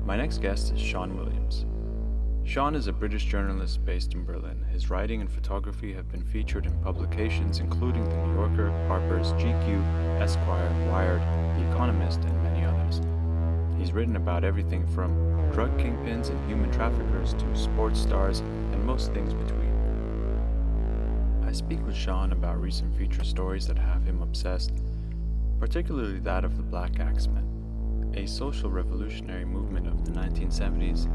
My next guest is Sean Williams. Sean is a British journalist based in Berlin. His writing and photography have been featured in publications including The New Yorker, Harper's, GQ, Esquire, Wired, The Economist, and many others. He's written about everything from drug kingpins and human traffickers to sports stars and most things between. I speak with Sean about recent feature stories that have him obsessed, particularly that of the Black Axemen, a social revolutionary movement of the 1970s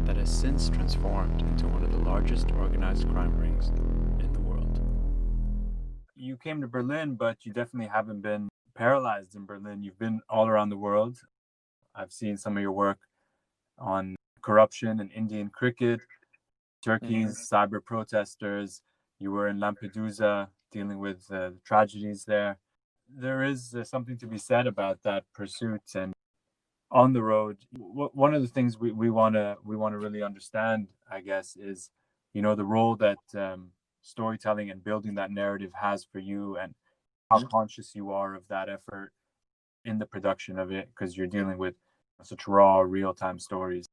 that has since transformed into one of the largest organized crime rings in the world. You came to Berlin, but you definitely haven't been paralyzed in Berlin. You've been all around the world. I've seen some of your work on corruption and Indian cricket, Turkey's cyber protesters. You were in Lampedusa dealing with the tragedies there. There is something to be said about that pursuit. And on the road, one of the things we want to really understand, I guess, is the role that storytelling and building that narrative has for you, and how conscious you are of that effort in the production of it, because you're dealing with such raw, real-time stories.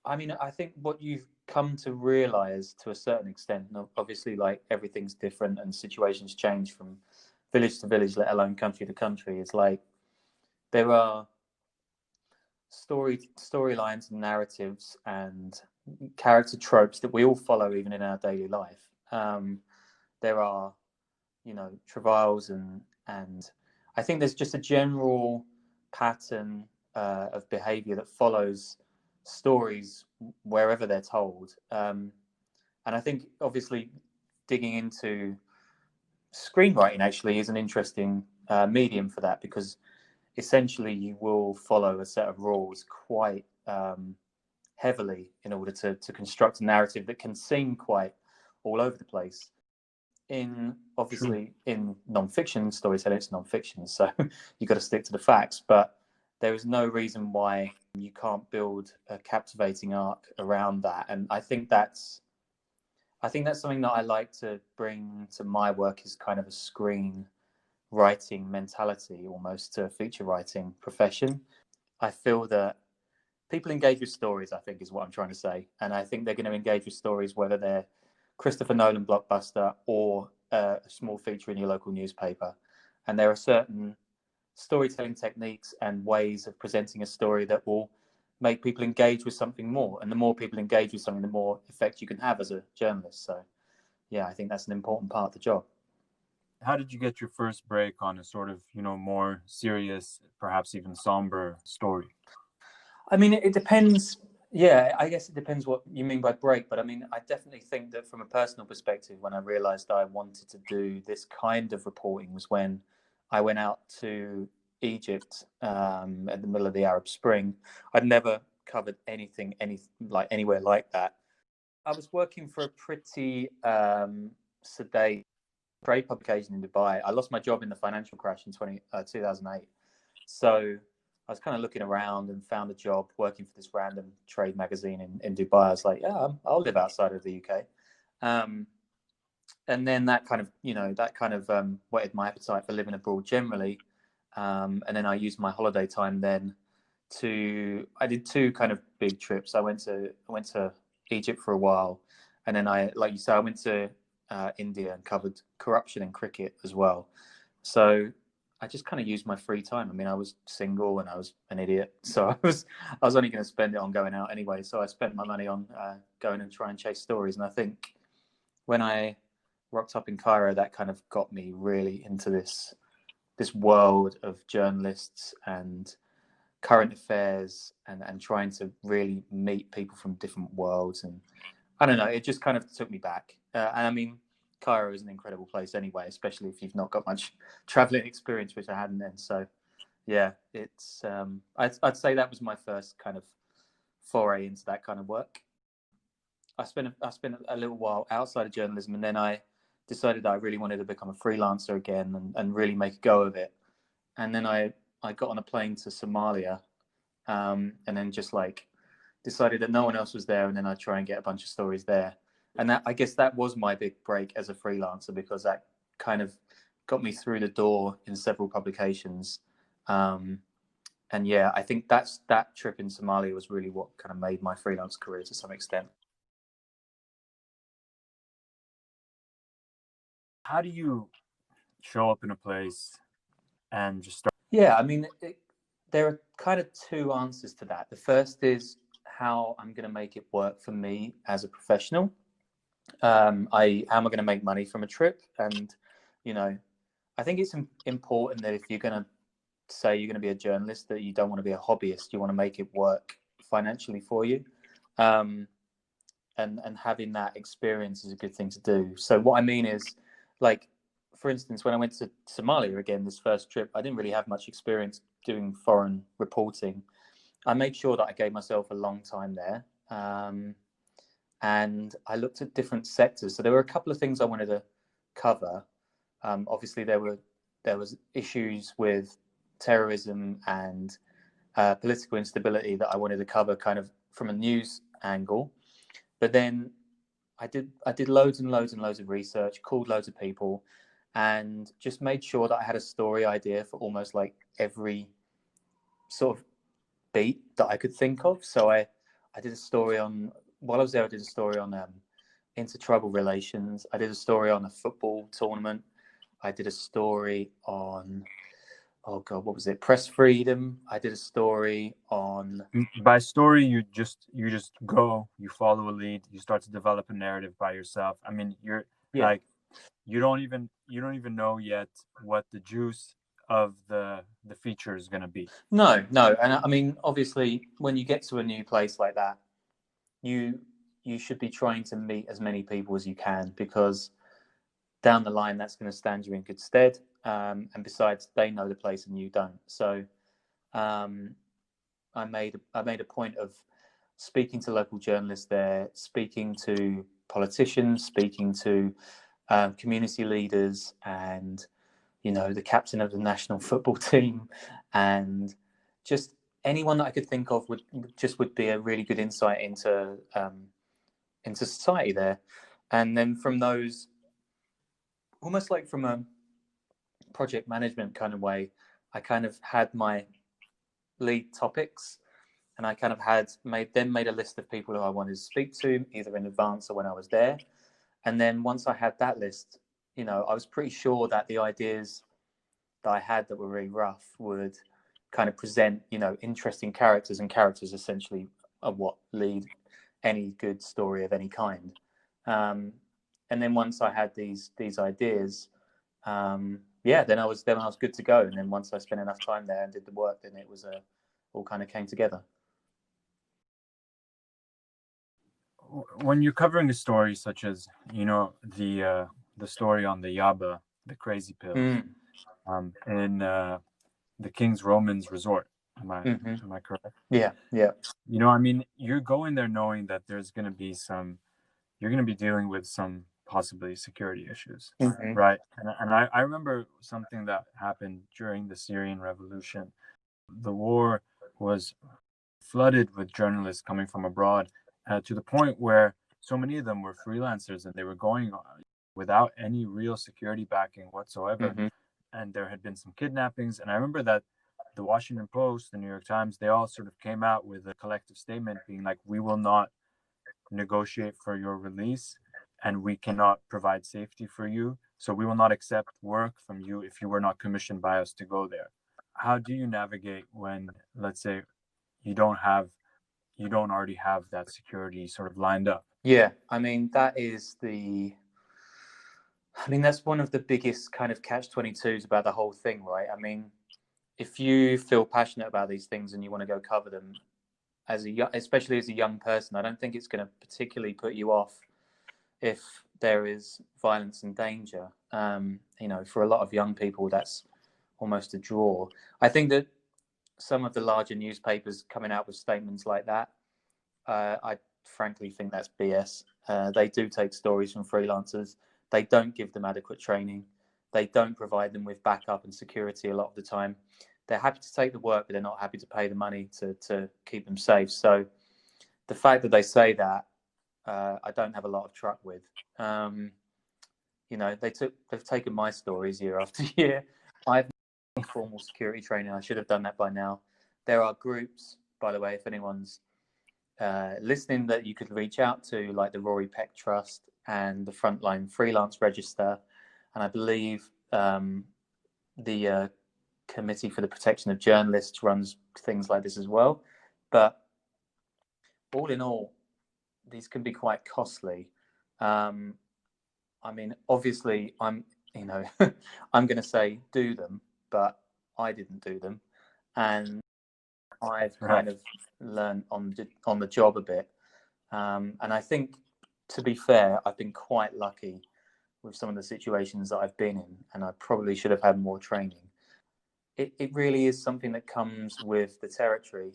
I mean, I think what you've come to realize to a certain extent, obviously, like, everything's different and situations change from village to village, let alone country to country. It's like there are storylines and narratives and character tropes that we all follow even in our daily life. There are, travails and I think there's just a general pattern of behavior that follows stories wherever they're told. And I think obviously digging into screenwriting actually is an interesting medium for that, because essentially you will follow a set of rules quite heavily in order to construct a narrative that can seem quite all over the place. In non-fiction storytelling, it's non-fiction, so you've got to stick to the facts, but there is no reason why you can't build a captivating arc around that. And I think that's something that I like to bring to my work, is kind of a screen writing mentality almost to a feature writing profession. I feel that people engage with stories, I think, is what I'm trying to say. And I think they're going to engage with stories whether they're Christopher Nolan blockbuster or a small feature in your local newspaper. And there are certain storytelling techniques and ways of presenting a story that will make people engage with something more. And the more people engage with something, the more effect you can have as a journalist. So, yeah, I think that's an important part of the job. How did you get your first break on a sort of, more serious, perhaps even somber story? I mean, it depends. Yeah, I guess it depends what you mean by break. But I mean, I definitely think that from a personal perspective, when I realized I wanted to do this kind of reporting was when I went out to Egypt at the middle of the Arab Spring. I'd never covered anything anywhere like that. I was working for a pretty sedate trade publication in Dubai. I lost my job in the financial crash in 2008. So I was kind of looking around and found a job working for this random trade magazine in Dubai. I was like, yeah, I'll live outside of the UK. And then that kind of whetted my appetite for living abroad generally. And then I used my holiday time then I did two kind of big trips. I went to Egypt for a while. And then I went to India and covered corruption in cricket as well. So I just kind of used my free time. I mean, I was single and I was an idiot, so I was only going to spend it on going out anyway. So I spent my money on going and trying to chase stories. And I think when I rocked up in Cairo, that kind of got me really into this world of journalists and current affairs and trying to really meet people from different worlds. And I don't know, it just kind of took me back. And I mean, Cairo is an incredible place anyway, especially if you've not got much traveling experience, which I hadn't then. So yeah, it's I'd say that was my first kind of foray into that kind of work. I spent a little while outside of journalism, and then I decided that I really wanted to become a freelancer again and really make a go of it. And then I got on a plane to Somalia, and then just decided that no one else was there, and then I'd try and get a bunch of stories there. And I guess that was my big break as a freelancer, because that kind of got me through the door in several publications. yeah, I think that trip in Somalia was really what kind of made my freelance career to some extent. How do you show up in a place and just start? Yeah, I mean, there are kind of two answers to that. The first is how I'm going to make it work for me as a professional. How am I going to make money from a trip? And, you know, I think it's important that if you're going to say you're going to be a journalist, that you don't want to be a hobbyist. You want to make it work financially for you. And having that experience is a good thing to do. So what I mean is, like, for instance, when I went to Somalia again, this first trip, I didn't really have much experience doing foreign reporting. I made sure that I gave myself a long time there. And I looked at different sectors. So there were a couple of things I wanted to cover. Obviously, there was issues with terrorism and political instability that I wanted to cover, kind of from a news angle. But then I did loads and loads and loads of research, called loads of people, and just made sure that I had a story idea for almost like every sort of beat that I could think of. So I did a story on, while I was there, I did a story on inter-tribal relations. I did a story on a football tournament. I did a story on, oh God, what was it? Press freedom. I did a story on. By story, you just go, you follow a lead, you start to develop a narrative by yourself. I mean, you're like, you don't even know yet what the juice of the feature is going to be. No, and I mean, obviously, when you get to a new place like that, you should be trying to meet as many people as you can, because down the line that's going to stand you in good stead. And besides, they know the place and you don't. So I made a point of speaking to local journalists there, speaking to politicians, speaking to community leaders, and the captain of the national football team, and just anyone that I could think of would be a really good insight into society there. And then from those, almost like from a project management kind of way, I kind of had my lead topics, and I kind of made a list of people who I wanted to speak to, either in advance or when I was there. And then once I had that list, I was pretty sure that the ideas that I had that were really rough would kind of present, interesting characters, and characters essentially are what lead any good story of any kind. And then once I had these ideas, then I was good to go. And then once I spent enough time there and did the work, then it was all kind of came together. When you're covering a story such as the story on the Yaba, the crazy pills, in the King's Romans Resort, am I correct? Yeah. I mean, you're going there knowing that there's going to be you're going to be dealing with some possibly security issues, right? And I remember something that happened during the Syrian Revolution. The war was flooded with journalists coming from abroad, to the point where so many of them were freelancers and they were going without any real security backing whatsoever. And there had been some kidnappings. And I remember that the Washington Post, the New York Times, they all sort of came out with a collective statement being like, we will not negotiate for your release, and we cannot provide safety for you. So we will not accept work from you if you were not commissioned by us to go there. How do you navigate when, let's say, you don't already have that security sort of lined up? Yeah, I mean, that's one of the biggest kind of catch-22s about the whole thing, right? I mean, if you feel passionate about these things and you want to go cover them, especially as a young person, I don't think it's going to particularly put you off if there is violence and danger. For a lot of young people, that's almost a draw. I think that some of the larger newspapers coming out with statements like that, I frankly think that's BS. They do take stories from freelancers. They don't give them adequate training. They don't provide them with backup and security a lot of the time. They're happy to take the work, but they're not happy to pay the money to keep them safe. So the fact that they say that, I don't have a lot of truck with. They've taken my stories year after year. I've no formal security training. I should have done that by now. There are groups, by the way, if anyone's listening, that you could reach out to, like the Rory Peck Trust and the Frontline Freelance Register, and I believe the Committee for the Protection of Journalists runs things like this as well. But all in all, these can be quite costly. I mean, obviously, I'm I'm going to say do them, but I didn't do them, and I've kind of learned on the job a bit. And I think, to be fair, I've been quite lucky with some of the situations that I've been in, and I probably should have had more training. It really is something that comes with the territory.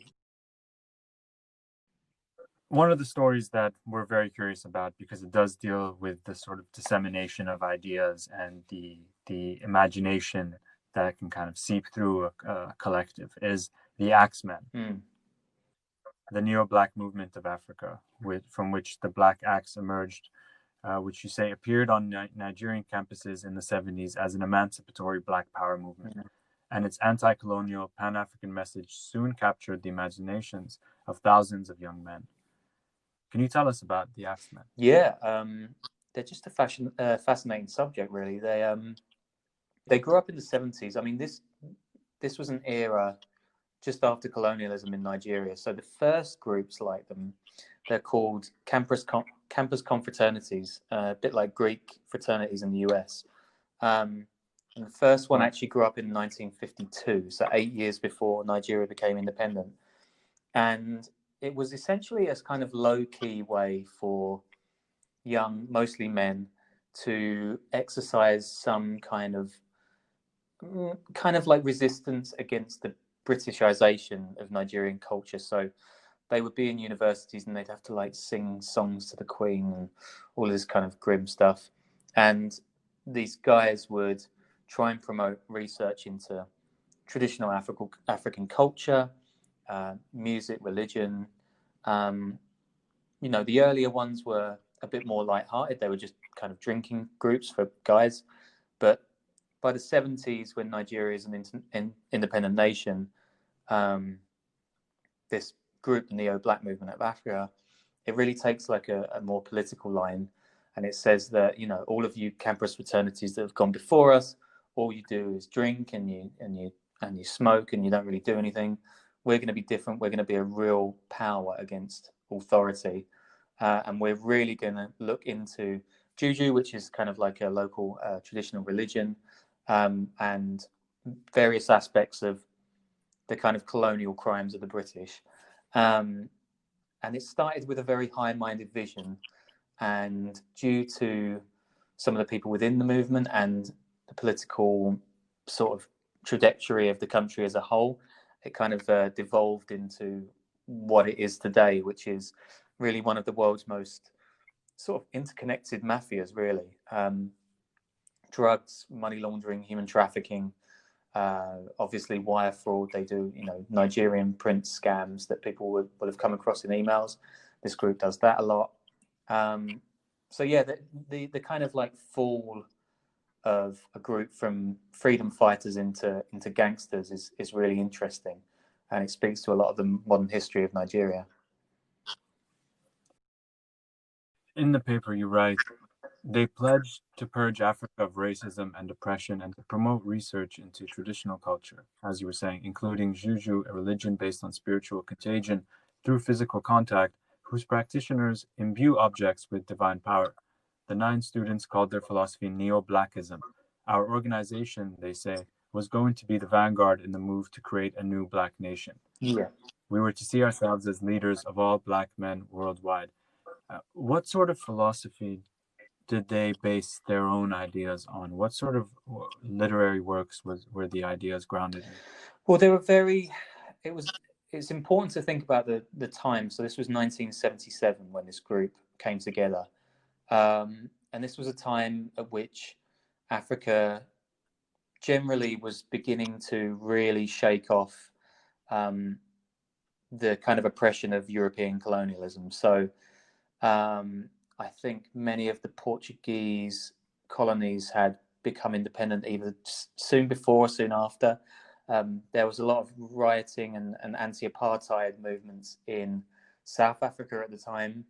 One of the stories that we're very curious about, because it does deal with the sort of dissemination of ideas and the imagination that can kind of seep through a collective, is the Axemen, the Neo-Black movement of Africa, from which the Black Axe emerged, which you say appeared on Nigerian campuses in the 70s as an emancipatory Black Power movement. And its anti-colonial Pan-African message soon captured the imaginations of thousands of young men. Can you tell us about the Axemen? Yeah, they're just a fascinating subject, really. They grew up in the 70s. I mean, this was an era just after colonialism in Nigeria. So the first groups like them, they're called campus confraternities, a bit like Greek fraternities in the US. And the first one actually grew up in 1952, so 8 years before Nigeria became independent. And it was essentially a kind of low-key way for young, mostly men, to exercise some kind of like resistance against the Britishization of Nigerian culture. So they would be in universities and they'd have to like sing songs to the Queen and all this kind of grim stuff. And these guys would try and promote research into traditional African culture, music, religion. The earlier ones were a bit more lighthearted. They were just kind of drinking groups for guys. But by the 70s, when Nigeria is an independent nation, this group, the Neo-Black movement of Africa, it really takes like a more political line. And it says that, all of you campus fraternities that have gone before us, all you do is drink and you smoke and you don't really do anything. We're going to be different. We're going to be a real power against authority. And we're really going to look into juju, which is kind of like a local traditional religion, and various aspects of the kind of colonial crimes of the British. And it started with a very high-minded vision. And due to some of the people within the movement and the political sort of trajectory of the country as a whole, it kind of devolved into what it is today, which is really one of the world's most sort of interconnected mafias, really. Drugs, money laundering, human trafficking, obviously wire fraud. They do, Nigerian print scams that people would have come across in emails. This group does that a lot. So yeah, the kind of like fall of a group from freedom fighters into gangsters is really interesting, and it speaks to a lot of the modern history of Nigeria. In the paper, you write, they pledged to purge Africa of racism and oppression and to promote research into traditional culture, as you were saying, including juju, a religion based on spiritual contagion through physical contact, whose practitioners imbue objects with divine power. The 9 students called their philosophy NeoBlackism. Our organization, they say, was going to be the vanguard in the move to create a new Black nation. Yeah. We were to see ourselves as leaders of all Black men worldwide. What sort of philosophy did they base their own ideas on? What sort of literary works were the ideas grounded in? Well, it's important to think about the time. So this was 1977 when this group came together. And this was a time at which Africa generally was beginning to really shake off the kind of oppression of European colonialism. So I think many of the Portuguese colonies had become independent either soon before or soon after. There was a lot of rioting and anti-apartheid movements in South Africa at the time.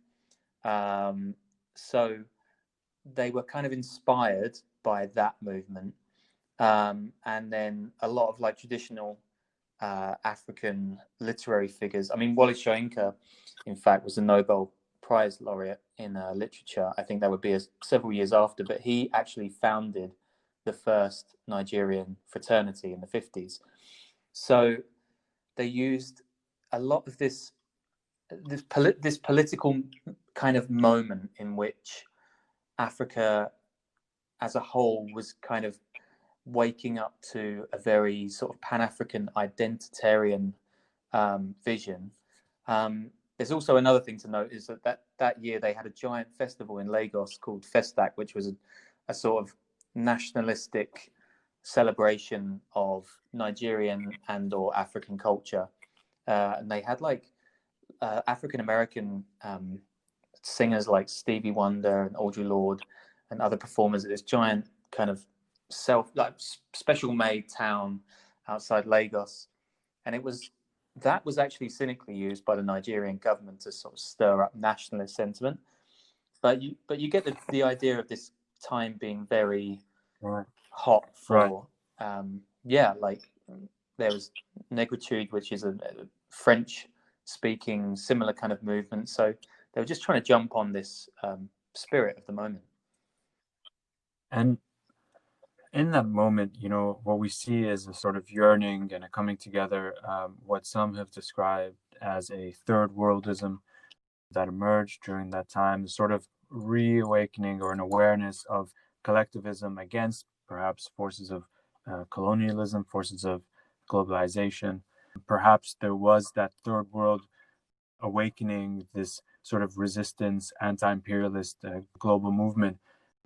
So they were kind of inspired by that movement. And then a lot of like traditional African literary figures. I mean, Wole Soyinka, in fact, was a Nobel Prize laureate in literature. I think that would be several years after, but he actually founded the first Nigerian fraternity in the 50s. So they used a lot of this political kind of moment in which Africa as a whole was kind of waking up to a very sort of Pan-African identitarian vision. There's also another thing to note is that year they had a giant festival in Lagos called Festac, which was a sort of nationalistic celebration of Nigerian and or African culture. And they had like African-American singers like Stevie Wonder and Audre Lorde and other performers at this giant kind of special made town outside Lagos. And that was actually cynically used by the Nigerian government to sort of stir up nationalist sentiment. But you get the idea of this time being very hot for like there was Negritude, which is a French speaking similar kind of movement. So they were just trying to jump on this spirit of the moment. And in that moment, what we see is a sort of yearning and a coming together, what some have described as a third worldism that emerged during that time, a sort of reawakening or an awareness of collectivism against perhaps forces of colonialism, forces of globalization. Perhaps there was that third world awakening, this sort of resistance, anti-imperialist global movement.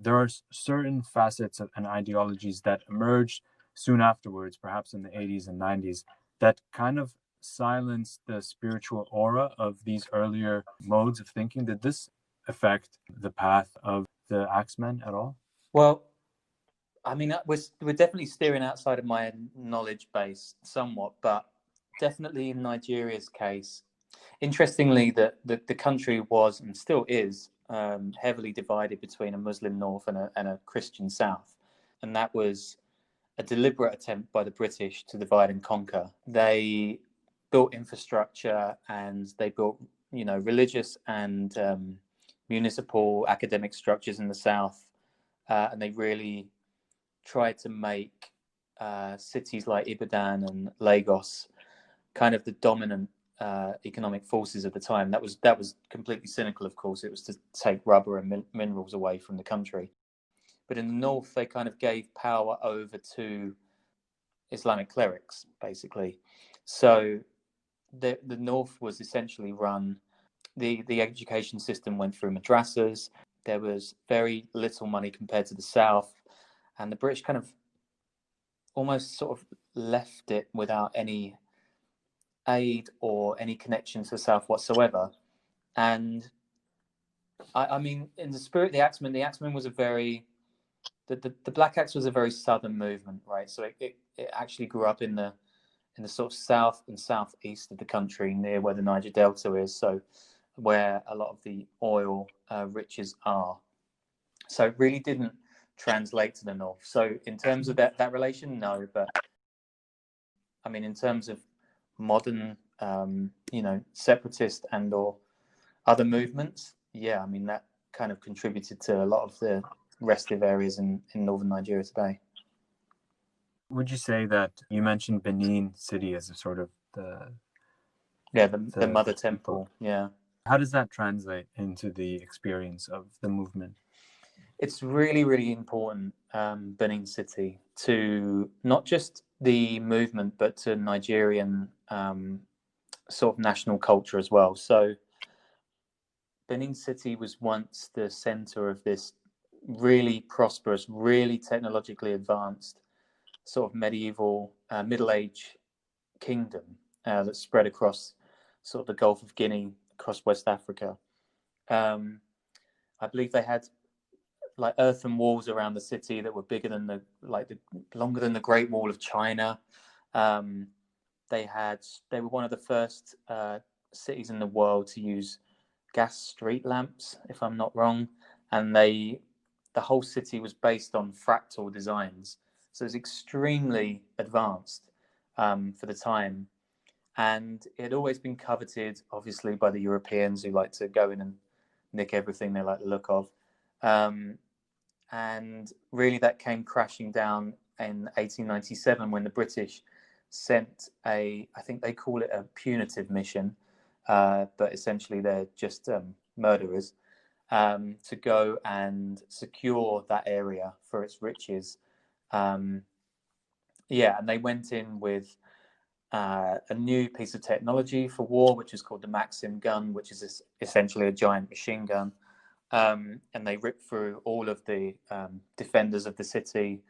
There are certain facets and ideologies that emerged soon afterwards, perhaps in the 80s and 90s, that kind of silenced the spiritual aura of these earlier modes of thinking. Did this affect the path of the Axemen at all? Well, I mean, we're definitely steering outside of my knowledge base somewhat, but definitely in Nigeria's case, interestingly, the country was and still is heavily divided between a Muslim north and a Christian south. And that was a deliberate attempt by the British to divide and conquer. They built infrastructure and they built, religious and municipal academic structures in the south. And they really tried to make cities like Ibadan and Lagos kind of the dominant economic forces at the time. That was completely cynical, of course. It was to take rubber and minerals away from the country. But in the north, they kind of gave power over to Islamic clerics, basically. So the north was essentially run. The education system went through madrasas. There was very little money compared to the south, and the British kind of almost sort of left it without any aid or any connection to the south whatsoever. And I mean, in the spirit of the Axemen was a very the Black Axe was a very southern movement, right? So it actually grew up in the sort of south and southeast of the country, near where the Niger Delta is, so where a lot of the oil riches are. So it really didn't translate to the north. So in terms of that relation, no. But I mean, in terms of modern, separatist and or other movements, yeah, I mean, that kind of contributed to a lot of the restive areas in northern Nigeria today. Would you say that you mentioned Benin City as a sort of the mother temple? Yeah. How does that translate into the experience of the movement? It's really, really important, Benin City, to not just the movement, but to Nigerian sort of national culture as well. So Benin City was once the center of this really prosperous, really technologically advanced sort of medieval, middle-age kingdom that spread across sort of the Gulf of Guinea, across West Africa. I believe they had like earthen walls around the city that were bigger than longer than the Great Wall of China. They were one of the first cities in the world to use gas street lamps, if I'm not wrong, and the whole city was based on fractal designs, so it's extremely advanced for the time, and it had always been coveted, obviously, by the Europeans who like to go in and nick everything they like the look of, and really that came crashing down in 1897 when the British sent I think they call it a punitive mission, but essentially they're just murderers, to go and secure that area for its riches. And they went in with a new piece of technology for war, which is called the Maxim gun, which is essentially a giant machine gun. And they ripped through all of the defenders of the city,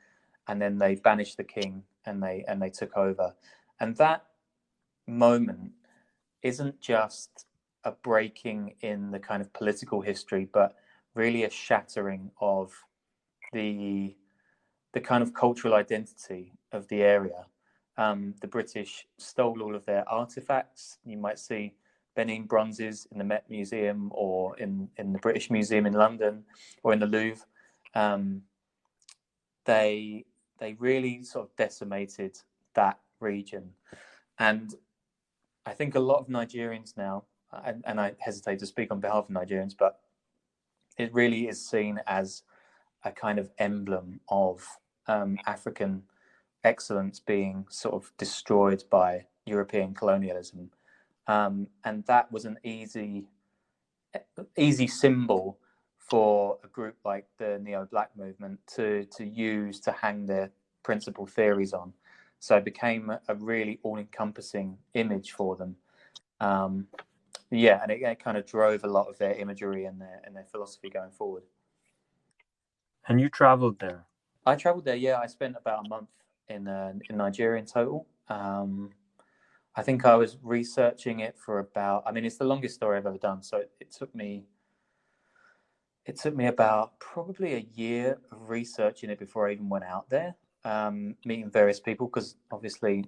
and then they banished the king, and they took over. And that moment isn't just a breaking in the kind of political history, but really a shattering of the kind of cultural identity of the area. The British stole all of their artifacts. You might see Benin bronzes in the Met Museum, or in the British Museum in London, or in the Louvre. They really sort of decimated that region. And I think a lot of Nigerians now, and I hesitate to speak on behalf of Nigerians, but it really is seen as a kind of emblem of African excellence being sort of destroyed by European colonialism. And that was an easy symbol for a group like the Neo-Black movement to use to hang their principal theories on. So it became a really all-encompassing image for them. And it kind of drove a lot of their imagery and their philosophy going forward. And you traveled there? I traveled there, yeah. I spent about a month in Nigeria in total. I think I was researching it for about, it's the longest story I've ever done. So it took me about probably a year of researching it before I even went out there, meeting various people, because obviously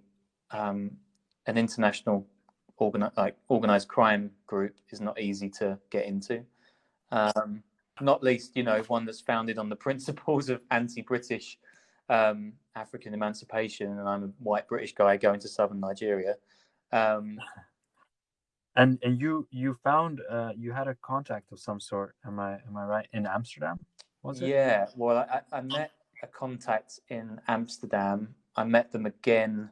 an international organized crime group is not easy to get into. Not least, one that's founded on the principles of anti-British African emancipation, and I'm a white British guy going to southern Nigeria. And you found you had a contact of some sort. Am I right, in Amsterdam? Was it? Yeah. Well, I met a contact in Amsterdam. I met them again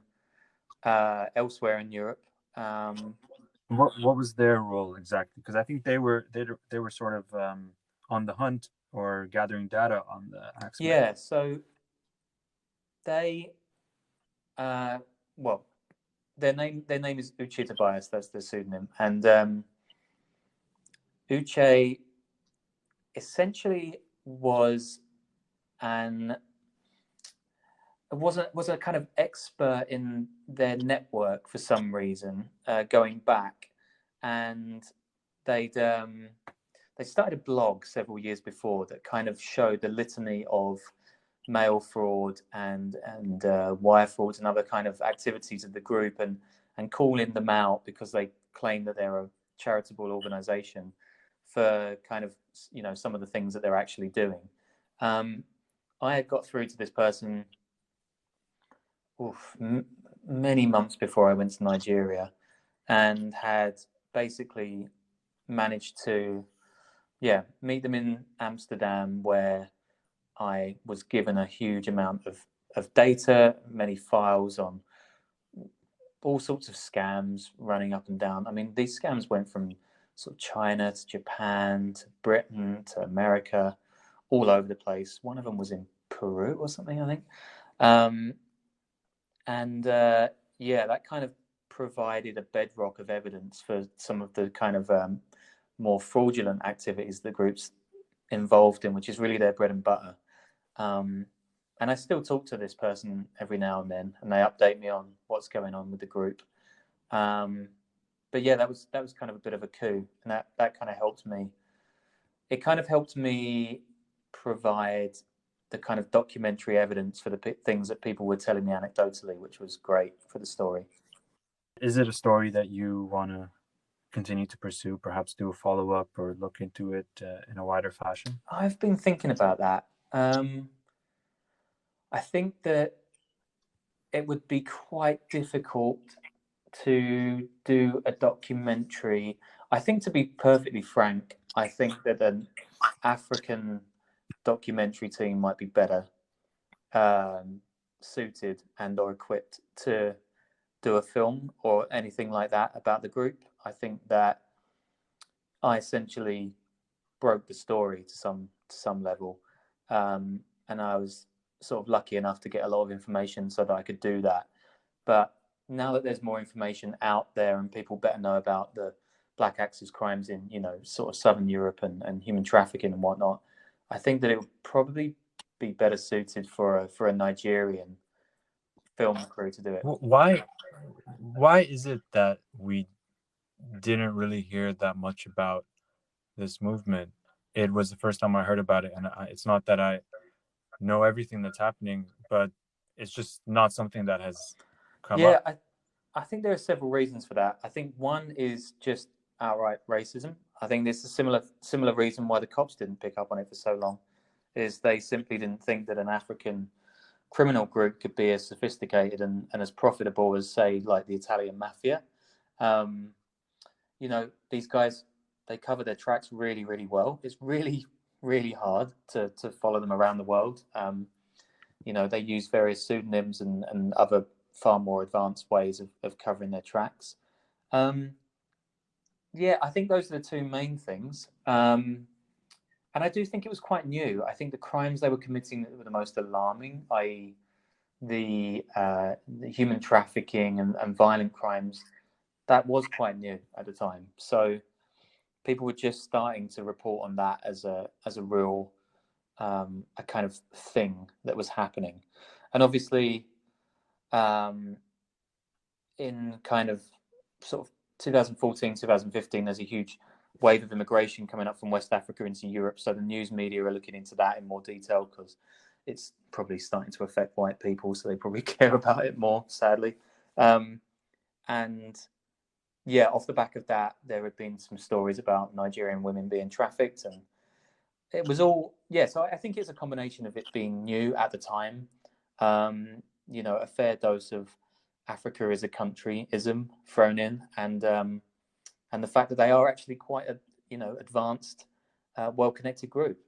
elsewhere in Europe. What was their role exactly? Because I think they were sort of on the hunt or gathering data on the Axemen. Yeah. So they, their name is Uche Tobias. That's their pseudonym, and Uche essentially was a kind of expert in their network for some reason, going back, and they started a blog several years before that kind of showed the litany of mail fraud and wire frauds and other kind of activities of the group, and calling them out because they claim that they're a charitable organization for kind of some of the things that they're actually doing. I had got through to this person many months before I went to Nigeria, and had basically managed to meet them in Amsterdam, where I was given a huge amount of data, many files on all sorts of scams running up and down. These scams went from sort of China to Japan to Britain to America, all over the place. One of them was in Peru or something, I think. That kind of provided a bedrock of evidence for some of the kind of more fraudulent activities the group's involved in, which is really their bread and butter. And I still talk to this person every now and then, and they update me on what's going on with the group. But yeah, that was kind of a bit of a coup, and that kind of helped me. It kind of helped me provide kind of documentary evidence for the things that people were telling me anecdotally, which was great for the story. Is it a story that you want to continue to pursue, perhaps do a follow-up or look into it in a wider fashion? I've been thinking about that. I think that it would be quite difficult to do a documentary. I think, to be perfectly frank, I think that an African documentary team might be better suited and or equipped to do a film or anything like that about the group. I think that I essentially broke the story to some level, and I was sort of lucky enough to get a lot of information so that I could do that. But now that there's more information out there and people better know about the Black Axis crimes in, sort of Southern Europe and human trafficking and whatnot, I think that it would probably be better suited for a Nigerian film crew to do it. Why is it that we didn't really hear that much about this movement? It was the first time I heard about it, and it's not that I know everything that's happening, but it's just not something that has come up. I think there are several reasons for that. I think one is just outright racism. I think there's a similar reason why the cops didn't pick up on it for so long, is they simply didn't think that an African criminal group could be as sophisticated and as profitable as, say, like the Italian mafia. These guys, they cover their tracks really, really well. It's really, really hard to follow them around the world. They use various pseudonyms and other far more advanced ways of covering their tracks. I think those are the two main things. And I do think it was quite new. I think the crimes they were committing that were the most alarming, i.e. the human trafficking and violent crimes, that was quite new at the time. So people were just starting to report on that as a real a kind of thing that was happening. And obviously, in kind of sort of 2014, 2015, there's a huge wave of immigration coming up from West Africa into Europe. So the news media are looking into that in more detail because it's probably starting to affect white people. So they probably care about it more, sadly. Off the back of that, there had been some stories about Nigerian women being trafficked, and it was all, so I think it's a combination of it being new at the time, a fair dose of Africa is a country-ism thrown in, and the fact that they are actually quite a, advanced, well-connected group.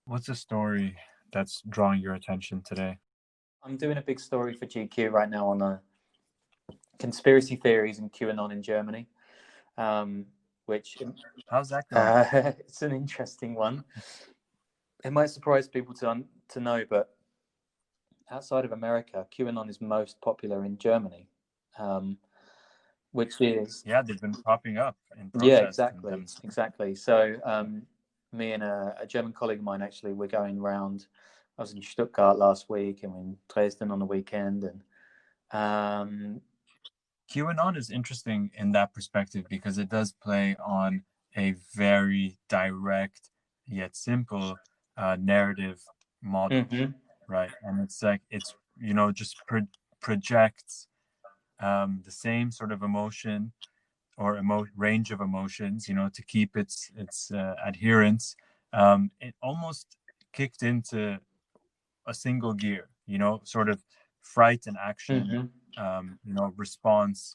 What's a story that's drawing your attention today? I'm doing a big story for GQ right now on conspiracy theories and QAnon in Germany, which... How's that going? It's an interesting one. It might surprise people to know, but outside of America, QAnon is most popular in Germany, which is... Yeah, they've been popping up in protests. Yeah, exactly. So me and a German colleague of mine, actually, we're going around. I was in Stuttgart last week and in Dresden on the weekend. And QAnon is interesting in that perspective because it does play on a very direct yet simple narrative model, right? And it's like it's just projects the same sort of emotion or range of emotions, to keep its adherents. It almost kicked into a single gear, sort of fright and action, response,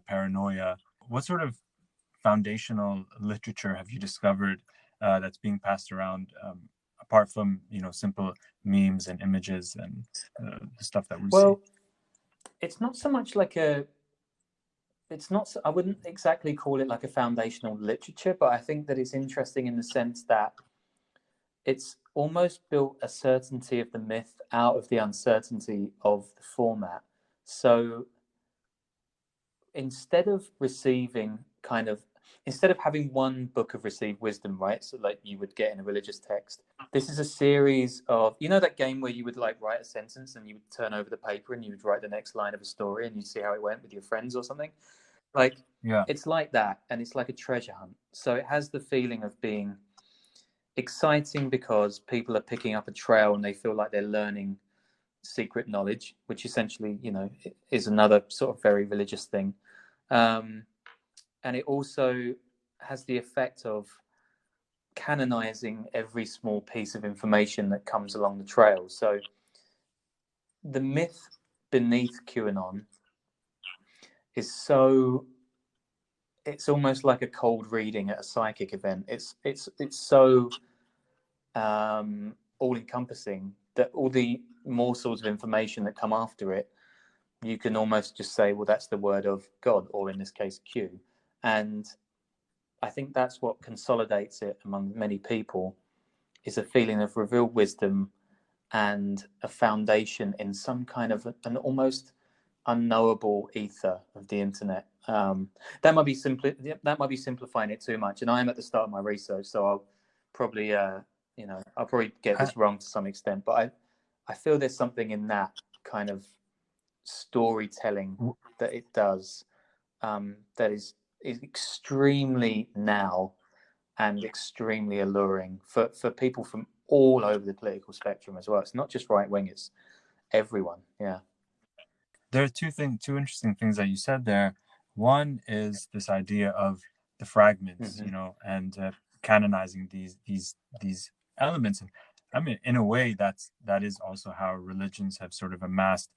paranoia. What sort of foundational literature have you discovered that's being passed around, apart from simple memes and images and the stuff that we see? It's not so much like I wouldn't exactly call it like a foundational literature, but I think that it's interesting in the sense that it's almost built a certainty of the myth out of the uncertainty of the format. So instead of having one book of received wisdom, right? So like you would get in a religious text, this is a series of, that game where you would like write a sentence and you would turn over the paper and you would write the next line of a story and you'd see how it went with your friends or something. It's like that, and it's like a treasure hunt. So it has the feeling of being exciting because people are picking up a trail and they feel like they're learning secret knowledge, which essentially, is another sort of very religious thing. And it also has the effect of canonizing every small piece of information that comes along the trail. So the myth beneath QAnon is it's almost like a cold reading at a psychic event. It's so all encompassing that all the morsels of information that come after it, you can almost just say, well, that's the word of God, or in this case, Q. And I think that's what consolidates it among many people, is a feeling of revealed wisdom and a foundation in some kind of an almost unknowable ether of the internet. That might be simplifying it too much, and I am at the start of my research, so I'll probably I'll probably get this wrong to some extent, but I feel there's something in that kind of storytelling that it does that is extremely now and extremely alluring for people from all over the political spectrum as well. It's not just right wing; it's everyone. Yeah. There are two interesting things that you said there. One is this idea of the fragments, and canonizing these elements. And I mean, in a way, that is also how religions have sort of amassed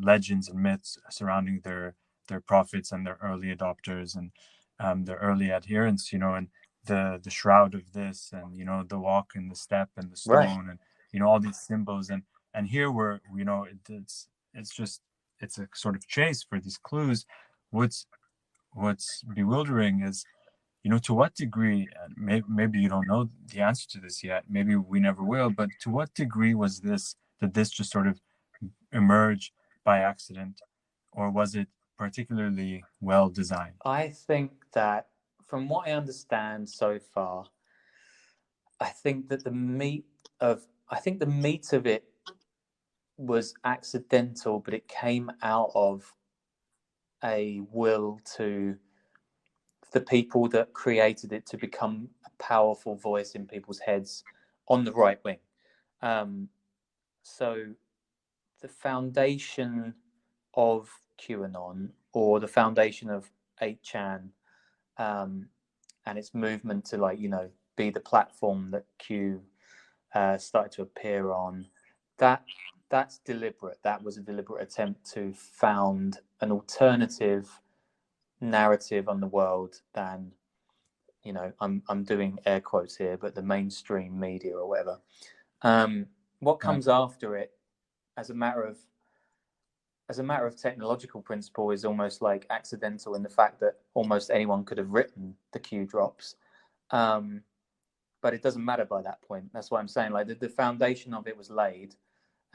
legends and myths surrounding their prophets and their early adopters and their early adherents. And the shroud of this, and the walk and the step and the stone, Right. and all these symbols. And here we're it's a sort of chase for these clues. What's bewildering is, to what degree, and maybe you don't know the answer to this yet, maybe we never will, but to what degree did this just sort of emerge by accident, or was it particularly well designed? I think that from what I understand so far, I think that the meat of it was accidental, but it came out of a will to the people that created it to become a powerful voice in people's heads on the right wing. So the foundation of QAnon, or the foundation of 8chan, and its movement to be the platform that Q started to appear on, that's deliberate. That was a deliberate attempt to found an alternative narrative on the world than, I'm doing air quotes here, but the mainstream media or whatever. What comes after it, as a matter of technological principle, is almost like accidental, in the fact that almost anyone could have written the Q drops. But it doesn't matter by that point. That's what I'm saying. Like the foundation of it was laid,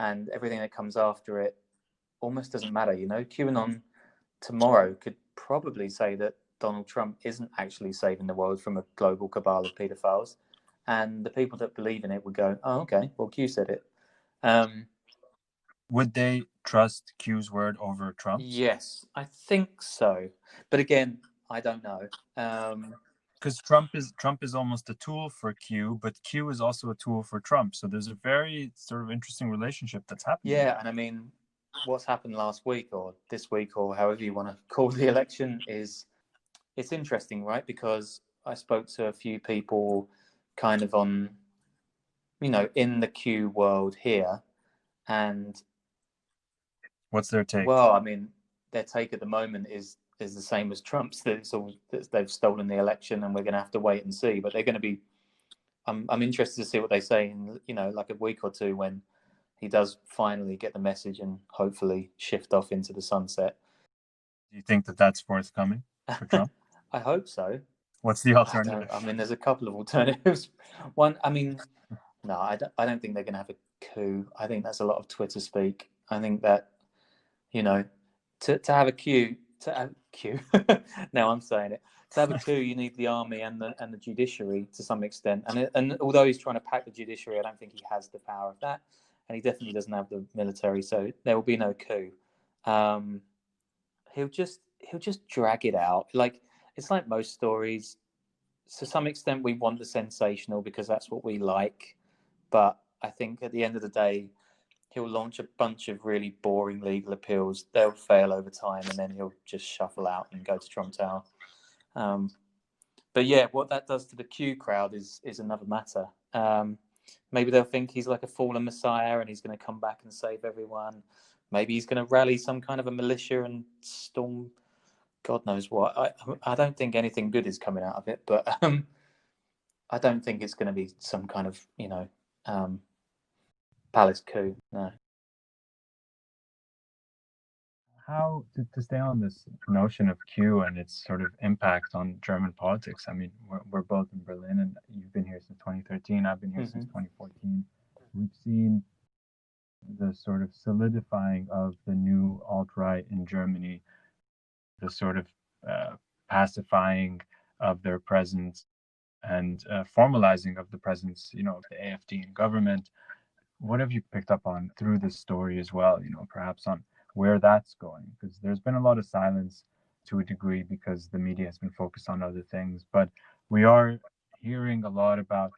and everything that comes after it almost doesn't matter. QAnon tomorrow could probably say that Donald Trump isn't actually saving the world from a global cabal of pedophiles, and the people that believe in it would go, "Oh, okay, well, Q said it." Would they trust Q's word over Trump's? Yes, I think so. But again, I don't know. Because Trump is almost a tool for Q, but Q is also a tool for Trump. So there's a very sort of interesting relationship that's happening. Yeah, and I mean, what's happened last week or this week, or however you want to call the election, it's interesting, right? Because I spoke to a few people kind of on, in the Q world here, and what's their take? Well, I mean, their take at the moment is the same as Trump's, that they've stolen the election, and we're going to have to wait and see. But they're going to be. I'm interested to see what they say in like a week or two, when he does finally get the message and hopefully shift off into the sunset. Do you think that that's forthcoming for Trump? I hope so. What's the alternative? I mean, there's a couple of alternatives. One, I mean, no, I don't think they're going to have a coup. I think that's a lot of Twitter speak. I think that, to have a coup, now I'm saying it. To have a coup, you need the army and the judiciary to some extent. And although he's trying to pack the judiciary, I don't think he has the power of that, and he definitely doesn't have the military. So there will be no coup. He'll just drag it out. Like, it's like most stories. to some extent we want the sensational because that's what we like, but I think at the end of the day he'll launch a bunch of really boring legal appeals. They'll fail over time, and then he'll just shuffle out and go to Trump Tower. But yeah, what that does to the Q crowd is another matter. Maybe they'll think he's like a fallen messiah and he's going to come back and save everyone. Maybe he's going to rally some kind of a militia and storm God knows what. I don't think anything good is coming out of it, but I don't think it's going to be some kind of, palace coup. No. How to stay on this notion of Q and its sort of impact on German politics? I mean, we're both in Berlin, and you've been here since 2013. I've been here since 2014. We've seen the sort of solidifying of the new alt-right in Germany, the sort of pacifying of their presence and formalizing of the presence, of the AfD in government. What have you picked up on through this story as well, perhaps on where that's going? Because there's been a lot of silence to a degree because the media has been focused on other things, but we are hearing a lot about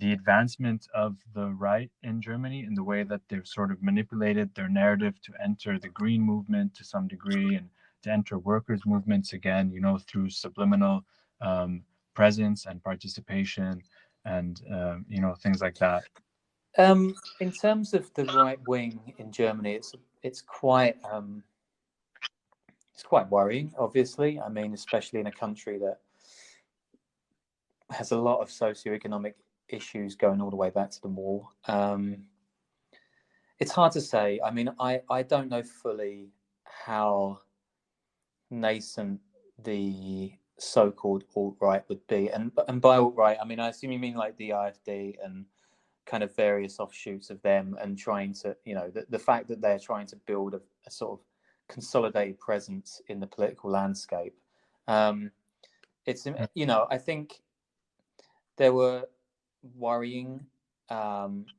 the advancement of the right in Germany in the way that they've sort of manipulated their narrative to enter the green movement to some degree and to enter workers' movements again, through subliminal presence and participation and, things like that. In terms of the right wing in Germany, it's quite worrying, obviously. I mean, especially in a country that has a lot of socioeconomic issues going all the way back to the war. It's hard to say. I mean, I don't know fully how nascent the so-called alt-right would be, and by alt-right, I mean, I assume you mean like the AfD and kind of various offshoots of them, and trying to, the fact that they're trying to build a sort of consolidated presence in the political landscape. It's, I think there were worrying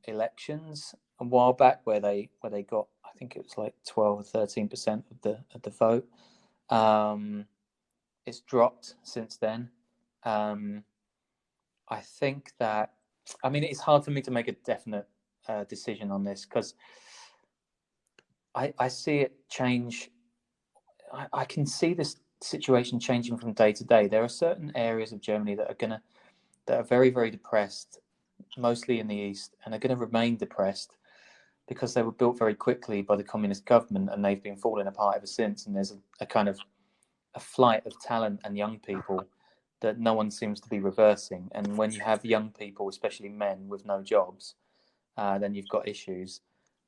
elections a while back where they got, I think it was like 12 or 13% of the vote. It's dropped since then. I think that, I mean, it's hard for me to make a definite decision on this because I see it change. I can see this situation changing from day to day. There are certain areas of Germany that are very, very depressed, mostly in the east, and are going to remain depressed because they were built very quickly by the communist government, and they've been falling apart ever since. And there's a kind of a flight of talent and young people that no one seems to be reversing. And when you have young people, especially men, with no jobs, then you've got issues.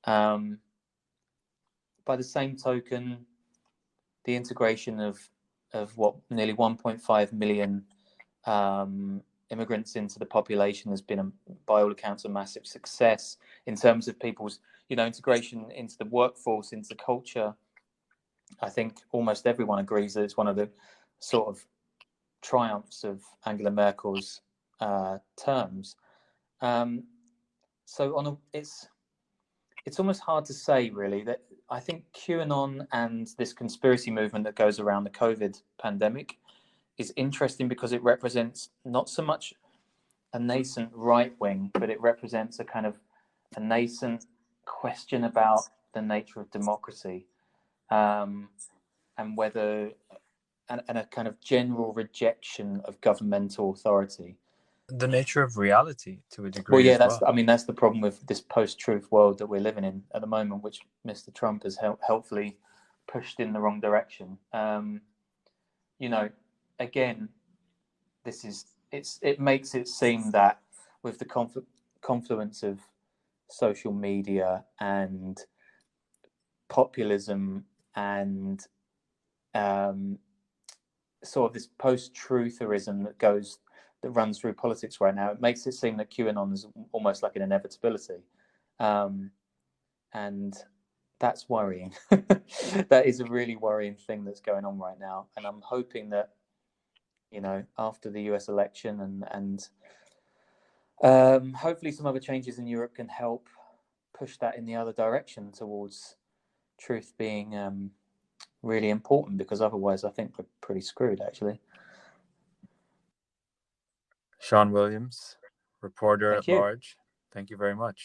By the same token, the integration of what, nearly 1.5 million immigrants into the population has been, by all accounts, a massive success in terms of people's, integration into the workforce, into culture. I think almost everyone agrees that it's one of the sort of triumphs of Angela Merkel's terms. So it's almost hard to say, really, that I think QAnon and this conspiracy movement that goes around the COVID pandemic is interesting because it represents not so much a nascent right wing, but it represents a kind of a nascent question about the nature of democracy, and whether, and a kind of general rejection of governmental authority. The nature of reality, to a degree. Well, yeah, as well. that's the problem with this post-truth world that we're living in at the moment, which Mr. Trump has helpfully pushed in the wrong direction. Again, it makes it seem that with the confluence of social media and populism and sort of this post-trutherism that runs through politics right now, it makes it seem that QAnon is almost like an inevitability, and that's worrying. That is a really worrying thing that's going on right now, and I'm hoping that, after the US election and hopefully some other changes in Europe can help push that in the other direction towards truth being really important, because otherwise I think we're pretty screwed, actually. Sean Williams, reporter Thank at you. large. Thank you very much.